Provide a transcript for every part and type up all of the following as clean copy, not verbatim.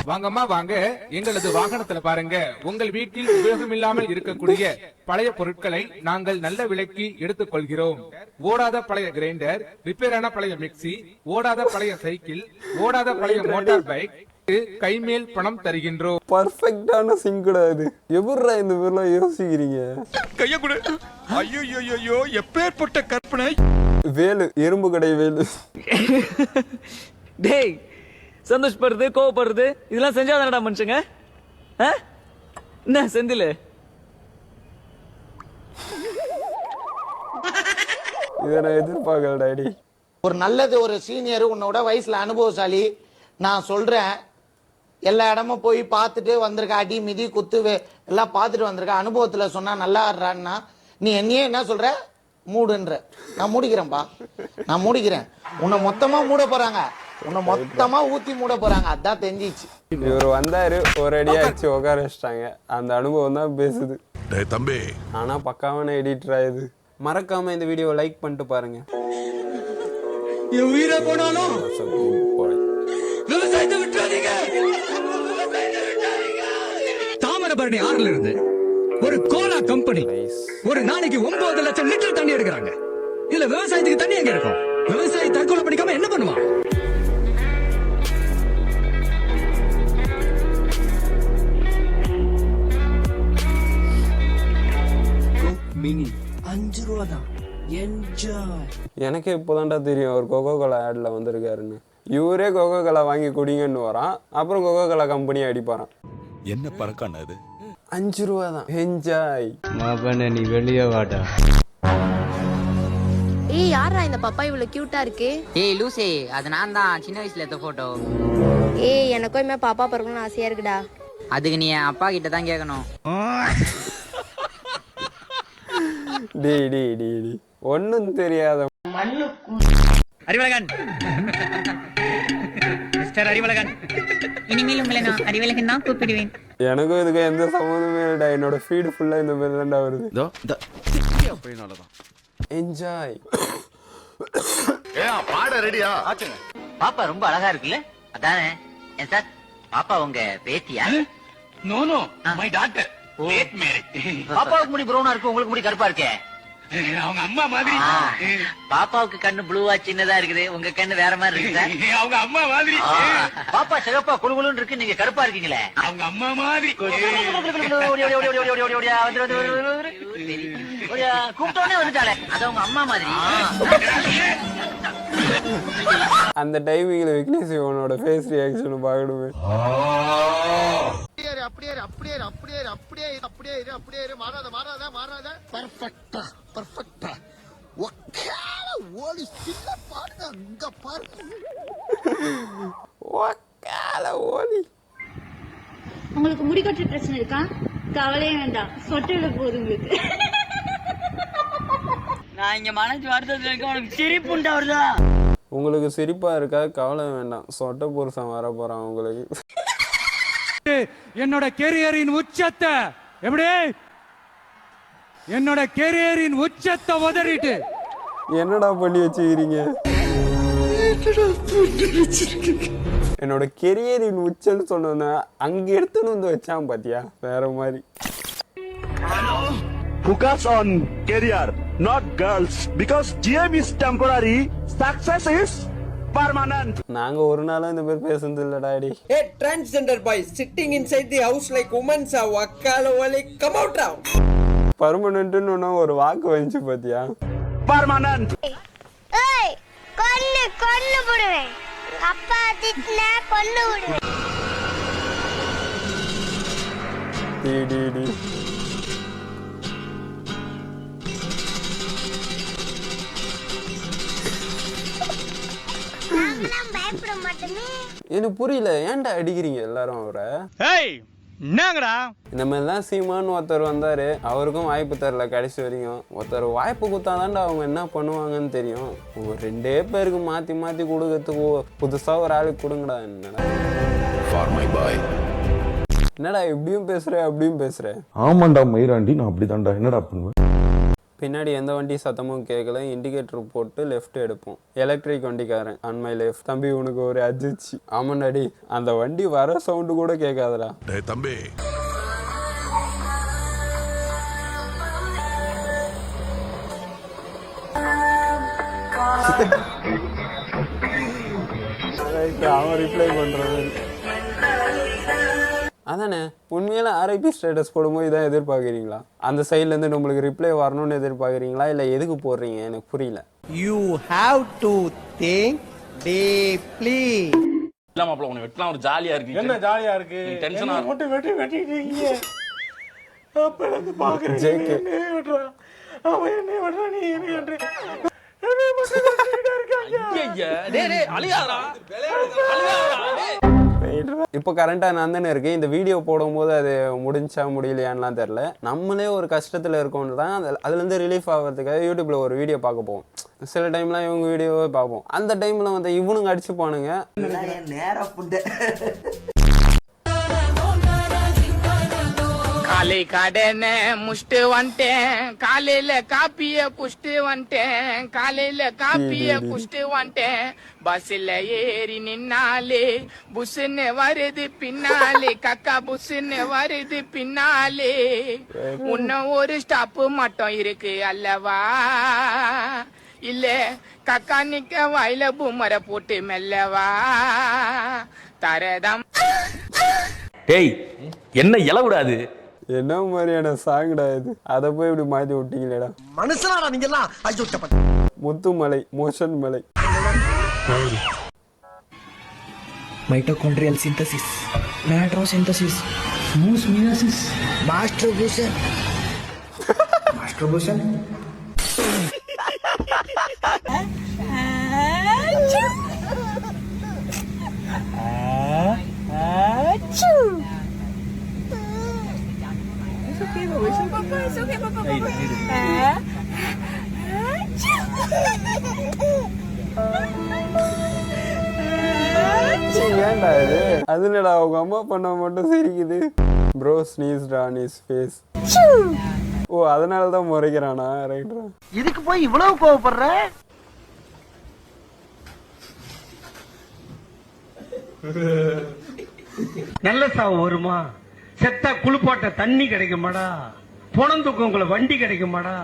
வாங்கம்மா வாங்க, எங்களது வாகனத்துல பாருங்க. உங்கள் வீட்டில் உபயோகமில்லாமல் இருக்கக்கூடிய பழைய பொருட்களை நாங்கள் நல்ல விலைக்கு எடுத்துக் கொள்கிறோம். ஓடாத பழைய கிரைண்டர், ரிப்பேரான பழைய மிக்சி, ஓடாத பழைய சைக்கிள், ஓடாத பழைய மோட்டார் பைக், கைமேல் பணம் தருகின்றோம். பர்ஃபெக்டான சிங்குடா இது. எப்படிடா இந்த பேர்லாம் யோசிக்கிறீங்க? கைய கொடு. ஐயோ எப்பேற்பட்ட கற்பனை. வேலு, எறும்பு கடை வேலு. டேய், சந்தோஷப்படுறது கோவப்படுறது இதெல்லாம் செஞ்சாதானடா மனுஷங்க? என்ன செந்தில் இதை நான் எதிர்பார்க்கல டாடி. ஒரு நல்லது, ஒரு சீனியர், உன்னோட வயசுல அனுபவசாலி, நான் சொல்றேன், எல்லா இடமும் போய் பார்த்துட்டு வந்திருக்க, அடி மிதி குத்து எல்லாம் பார்த்துட்டு வந்திருக்க, அனுபவத்துல சொன்னா நல்லா ஆடுறான்னா நீ என்னையே என்ன சொல்ற, மூடுன்ற. நான் மூடிக்கிறேன்பா, நான் மூடிக்கிறேன். உன்னை மொத்தமா மூட போறாங்க, உன்னை மொத்தமா ஊத்தி மூட போறாங்க. அதான் தெரிஞ்சிச்சு. இவர் வந்தாரு, ஒரு அடியா வச்சு உட்கார வச்சிட்டாங்க. அந்த அனுபவம் தான் பேசுது தம்பி. ஆனா பக்காவான எடிட்டரா இது. மறக்காம இந்த வீடியோ லைக் பண்ணிட்டு பாருங்க. உயிரை போனாலும் விவசாயத்தை விட்டுறாதீங்க. தாமிரபரணி ஆறுல இருந்து ஒரு கோலா கம்பெனி ஒரு நாளைக்கு 9 லட்சம் லிட்டர் தண்ணி எடுக்கிறாங்க. இதுல விவசாயத்துக்கு தண்ணி எங்க இருக்கும்? விவசாயி தற்கொலை பண்ணிக்காம என்ன பண்ணுவான்? மினி 5 ரூபா தான். என்ஜாய். எனக்கே இப்போதான்டா தெரியும் அவர் கோகோ கோலா ஆட்ல வந்திருக்காருன்னு. இவரே கோகோ கோலா வாங்கி குடிங்கன்னு வரான், அப்புறம் கோகோ கோலா கம்பெனியை அடிப்பாரான். என்ன பறக்கான அது? 5 ரூபா தான். என்ஜாய். மாபன நீ வெளியே வாடா. ஏய், யாரா இந்த பாப்பா இவ்வளவு கியூட்டா இருக்கு? ஏய் லூசே, அது நான் தான், சின்ன வயசுல எடுத்த போட்டோ. ஏய், எனக்கும் இனிமே பாப்பா பிறக்கணும்னு ஆசையா இருக்குடா. அதுக்கு நீ என் அப்பா கிட்ட தான் கேட்கணும். டேய் டேய் டேய் டேய், ஒன்னும் தெரியாத அறிவழகன், மிஸ்டர் அறிவழகன், இனிமேல் உங்களை நான் அறிவழகன் தான் கூப்பிடுவேன். எனக்கும் இதுக்கு எந்த சம்மந்தமே இல்லடா. என்னோட ஃபீடு ஃபுல்லா இந்த மாதிரி தான்டா வருது. என்ஜாய். பாட ரெடியா? பாப்பா ரொம்ப அழகா இருக்குல்ல? அதானே. ஏன் சார், பாப்பா உங்க பேத்தியா? No no, my daughter. பாப்பாவுக்கு முடி ப்ரௌனா இருக்கு, உங்களுக்கு முடி கருப்பா இருக்கே. அவங்க அம்மா மாதிரி. பாப்பாவுக்கு கண்ணு ப்ளூவா சின்னதா இருக்குது, உங்க கண்ணு வேற மாதிரி இருக்கு. அவங்க அம்மா மாதிரி. பாப்பா சிகப்பா குழுகுலுன்னு இருக்கு, நீங்க கருப்பா இருக்கீங்களே. அவங்க அம்மா மாதிரி. கூப்பிட்டோடனே வந்துட்டாலே, அது அவங்க அம்மா மாதிரி. அந்த டைமிங்ல விக்னேஷ் சிவனோட ஃபேஸ் ரியாக்ஷன் பார்க்கணுமே. அப்படியே அப்படியே அப்படியே அப்படியே அப்படியே அப்படியே மாறாத மாறாத மாறாத. பர்ஃபெக்ட்டா பர்ஃபெக்ட்டா. ஒக்கால ஓடி சின்ன பாருங்க, அங்க பாருங்க. ஒக்கால ஓடி. உங்களுக்கு முடிக்கொற்ற பிரச்சனை இருக்கா? கவலையே வேண்டாம், சொட்டுல போகுது உங்களுக்கு. நான் இங்க மனசு வருத்தத்துல இருக்க, உனக்கு சிரிப்புண்டா வருதா? உங்களுக்கு சிரிப்பா இருக்கா? கவலை வேண்டாம், சொட்ட புருஷன் வர போறான் உங்களுக்கு. என்னோட கெரியரின் உச்சத்தை எப்படி, என்னோட கெரியரின் உச்சத்தை உதறிட்டு என்னடா பண்ணி வச்சுக்கிறீங்க? என்னோட கெரியரின் உச்சன்னு சொன்னா அங்க எடுத்துன்னு வந்து வச்சான் பாத்தியா, வேற மாதிரி. Focus on career, not girls, because GM is temporary, success is permanent. நாங்க ஒரு நாளும் இந்த மாதிரி பேசுனது இல்ல daddy. Hey, transgender boy sitting inside the house like women are wakala wali, come out now. பர்மனன்ட்னு ஒரு வாக்கு வந்துச்சு பாத்தியா. Permanent. ஏய், கொன்னு கொன்னு போடுவேன். அப்பா திட்னா கொன்னு விடுவேன். டி டி டி. நான் பயப்பட மாட்டேனே. எனக்கு புரியல, ஏன்டா அடிக்கிறீங்க எல்லாரும் அவரை? ஏய் என்னங்கடா? இந்த மாதிரிலாம் சீமான்னு ஒருத்தர் வந்தாரு, அவருக்கும் வாய்ப்பு தரல கடைசி வரைக்கும். ஒருத்தர் வாய்ப்பு கொடுத்தாதான்டா அவங்க என்ன பண்ணுவாங்கன்னு தெரியும். உங்க 2 பேருக்கு மாத்தி மாத்தி கொடுக்கறதுக்கு புதுசா ஒரு ஆளுக்கு கொடுங்கடா. என்னடா என்னடா இப்படியும் பேசுற அப்படியும் பேசுற? ஆமாண்டா மயிராண்டி, நான் அப்படிதான்டா. என்னடா பண்ணுவேன்? பின்னாடி எந்த வண்டி சத்தமும் கேட்கல. இண்டிகேட்டர் போட்டு லெஃப்ட் எடுப்போம். எலக்ட்ரிக் வண்டிக்காரன் ஆன் மை லெஃப்ட். தம்பி உனக்கு ஒரு அஜிச்சு. ஆமாண்டாடி, அந்த வண்டி வர சவுண்டு கூட கேட்காதடா. தம்பி அவன் ரிப்ளை பண்றது அதானே. உண்மையில ஆர்ஐபி ஸ்டேட்டஸ் போடும்போது இதான் எதிர்பார்க்குறீங்களா? அந்த சைட்லேருந்து நம்மளுக்கு ரிப்ளை வரணும்னு எதிர்பார்க்குறீங்களா, இல்லை எதுக்கு போடுறீங்க? எனக்கு புரியல. You have to think deeply. இல்ல மாப்ள உன்னை வெட்டலாம் ஒரு ஜாலியா இருக்கு. என்ன ஜாலியா இருக்கு? டென்ஷனா மட்டும் வெட்டிட்டீங்க. அப்ப வந்து பாக்குறேன். ஜேகே நீ வெட்றா. அவன் என்ன வெட்றா, நீ என்ன வெட்ற? இப்போ கரண்டா நான் தானே இருக்கேன். இந்த வீடியோ போடும்போது அது முடிஞ்சா முடியலையான்லாம் தெரில. நம்மளே ஒரு கஷ்டத்தில் இருக்கோன்னு தான் அதுலேருந்து ரிலீஃப் ஆகிறதுக்காக யூடியூப்ல ஒரு வீடியோ பார்க்க போவோம். சில டைம்லாம் இவங்க வீடியோவே பார்ப்போம். அந்த டைம்ல வந்து இவனுங்க அடிச்சுப்பானுங்க. காலை கடனை முஷ்டு வந்துட்டேன், காலையில காப்பிய குஷ்டு வந்துட்டேன், காலையில காப்பிய குஷ்டு வந்துட்டேன். பஸ்ல ஏறி நின்னாலே புஸ்ன்னு வருது பின்னாலே, கக்கா புஸ்ன்னு வருது பின்னாலே. இன்னும் ஒரு ஸ்டாப்பு மட்டும் இருக்கு அல்லவா, இல்ல கக்கா நிக்க வாயில பூமர போட்டு மெல்லவா தரதம். டேய் என்ன இல விடாது. என்ன மாதிரியான சாங்டா இது? அதை போய் இப்படி மாற்றி விட்டீங்களேடா. மனுஷனாடா நீங்கெல்லாம். முத்துமலை, மோஷன் மலை. மைட்டோகாண்ட்ரியல் சிந்தசிஸ், நாட்ரோசிந்தசிஸ், ஸ்மூத் மியாசிஸ், மாஸ்டர்பேஷன். மாஸ்டர்பேஷன் ஏன்டா இது? அதுலடா அவங்க அம்மா பண்ண மட்டும் சிரிக்குது. ப்ரோ ஸ்னீஸ்டா ஆன் ஹிஸ் ஃபேஸ். ஓ அதனால தான் முறைக்கிறானா? ரைட்ரா. இதுக்கு போய் இவ்வளவு கோவப்படுற? நல்ல சாவு வருமா? செத்தா குளிப்பாட்ட தண்ணி கிடைக்குமாடா? பொணந்துக்கு உங்களை வண்டி கிடைக்குமாடா?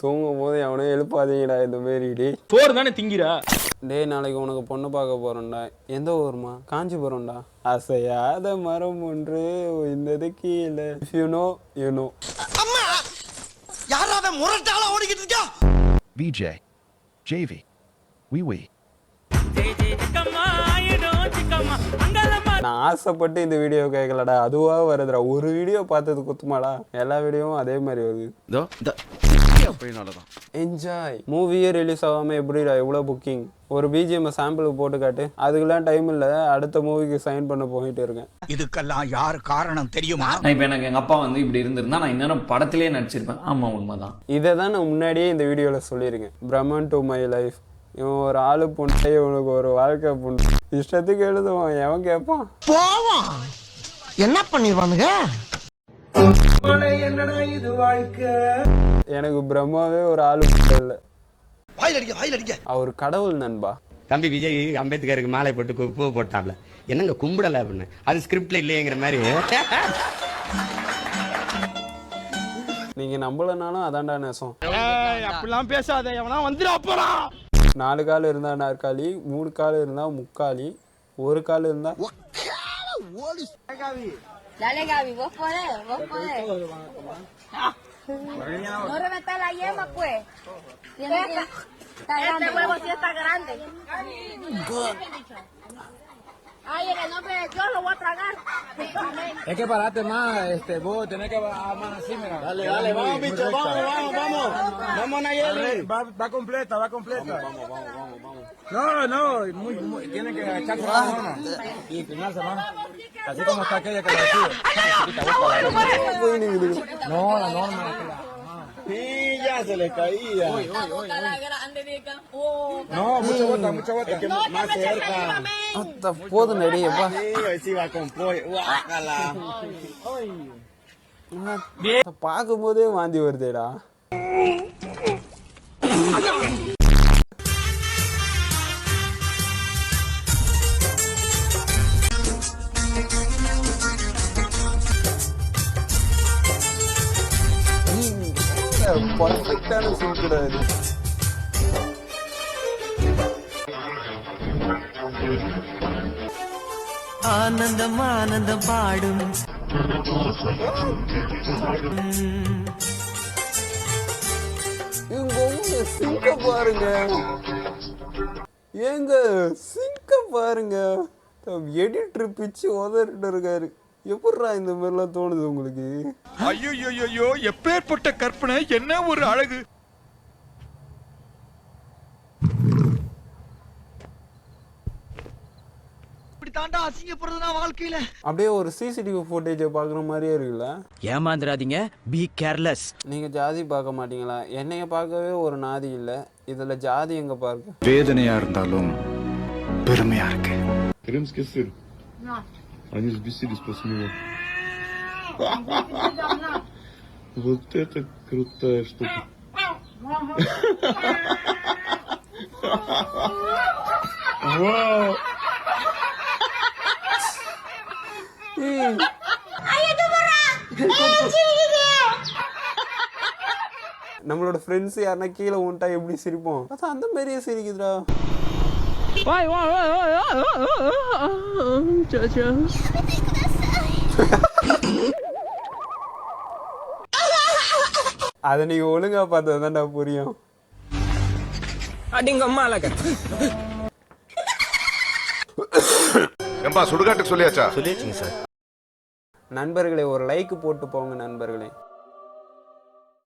தூங்கும் போது அவனே எழுப்பாதீங்கடா இந்த மாரி. சோறு தானே திங்கிறா? டேய் நாளைக்கு உனக்கு பொண்ணு பார்க்க போறோம்டா. எந்த ஊர்மா? காஞ்சிபுரம்டா. அசையாத மரம் ஒன்று இந்த கீழே. If you know you know. அம்மா யாராவது முரட்டால ஓடிக்கிட்டு இருக்கா? விஜய் ஜேவி விவி. நான் ஆசைப்பட்டு இந்த வீடியோ கேட்கலடா, அதுவா வருதுடா. ஒரு வீடியோ பார்த்தது குத்துமாடா? எல்லா வீடியோவும் அதே மாதிரி வருது. என்ஜாய். மூவியே ரிலீஸ் ஆகாம எப்படிடா எவ்வளவு புக்கிங்? ஒரு பிஜிஎம் சாம்பிளுக்கு போட்டு காட்டு. அதுக்கெல்லாம் டைம் இல்ல, அடுத்த மூவிக்கு சைன் பண்ண போயிட்டு இருக்கேன். இதுக்கெல்லாம் யார் காரணம் தெரியுமா? இப்ப எனக்கு எங்க அப்பா வந்து இப்படி இருந்திருந்தா நான் இன்னும் படத்திலேயே நடிச்சிருப்பேன். ஆமா உண்மைதான். இதை தான் நான் முன்னாடியே இந்த வீடியோல சொல்லியிருக்கேன். பிரமன் டு மை லைஃப். இவன் ஒரு ஆளு புண்டை, இவனுக்கு ஒரு வாழ்க்கை புண்டை. இஷ்டத்துக்கு எழுதுவான், எவன் கேட்பான்? போவான். என்ன பண்ணிடுவானுங்க? எனக்கு பிரம்மாவே ஒரு ஆளு புண்டை இல்ல. அவர் கடவுள் நண்பா. தம்பி விஜய் அம்பேத்கருக்கு மாலை போட்டு பூ போட்டாப்ல, என்னங்க கும்பிடல அப்படின்னு. அது ஸ்கிரிப்ட்ல இல்லையங்கிற மாதிரி. நீங்க நம்பலனாலும் அதான்டா நேசம். அப்படிலாம் பேசாத, எவனா வந்துடா போறான். 4 கால் இருந்தா நாற்காலி, 3 கால் இருந்தா முக்காலி, 1 கால் இருந்தா Dale Gaby, vos podés. No reventar la yema pues. Este huevo sí está grande. Ay, en el nombre de Dios lo voy a tragar. Es que parate más, vos tenés que más así, mira. Dale, vamos, bicho, vamos. Vamos, Nayeli. Va completa. Vamos. No, muy, tiene que echarse la mano y inclinarse más. Así como está aquella que la decía. No, la norma. Pilla. se le caía. La boca la grande de campo. No, mucha bota, mucha bota. No, que me cerca. அந்த போதும் நடிகப்பா Sí, va con pollo. Guácala. பார்க்கும் போதே வாந்தி வருதேடா. பர்ஃபெக்டான சூப்பரா இது. ஆனந்தம் ஆனந்தம் பாடும் இவங்க உங்க சிங்க பாருங்க, ஏங்க சிங்க பாருங்க. எடிட்டர் பிச்சு உதறிட்டு இருக்காரு. எப்படிடா இந்த மாதிரிலாம் தோணுது உங்களுக்கு? ஐயோ எப்பேற்பட்ட கற்பனை, என்ன ஒரு அழகு. அப்படியே ஒரு சிசிடிவி ஃபுட்டேஜை பார்க்குற மாதிரியே இருக்குல்ல. ஏமாந்துடாதீங்க, பி கேர்லெஸ். நீங்க ஜாதி பார்க்க மாட்டீங்களா? என்னைய பார்க்கவே ஒரு நாதி இல்லை, இதுல ஜாதி எங்க பார்க்க? வேதனையா இருந்தாலும் பெருமையா இருக்கு. Queremos esquecer. No. Они взбесились после него. Вот это крутая штука. Вау! நம்மளோட ஃப்ரெண்ட்ஸ் யாருன்னா கீழே உண்டா எப்படி சிரிப்போம், அதான் அந்த மாதிரியே சிரிக்குதுடா. அதை நீங்க ஒழுங்கா பார்த்தா தான்டா புரியும். சுடுகாட்டுக்கு சொல்லியாச்சா? நண்பர்களே ஒரு லைக் போட்டு போங்க நண்பர்களே.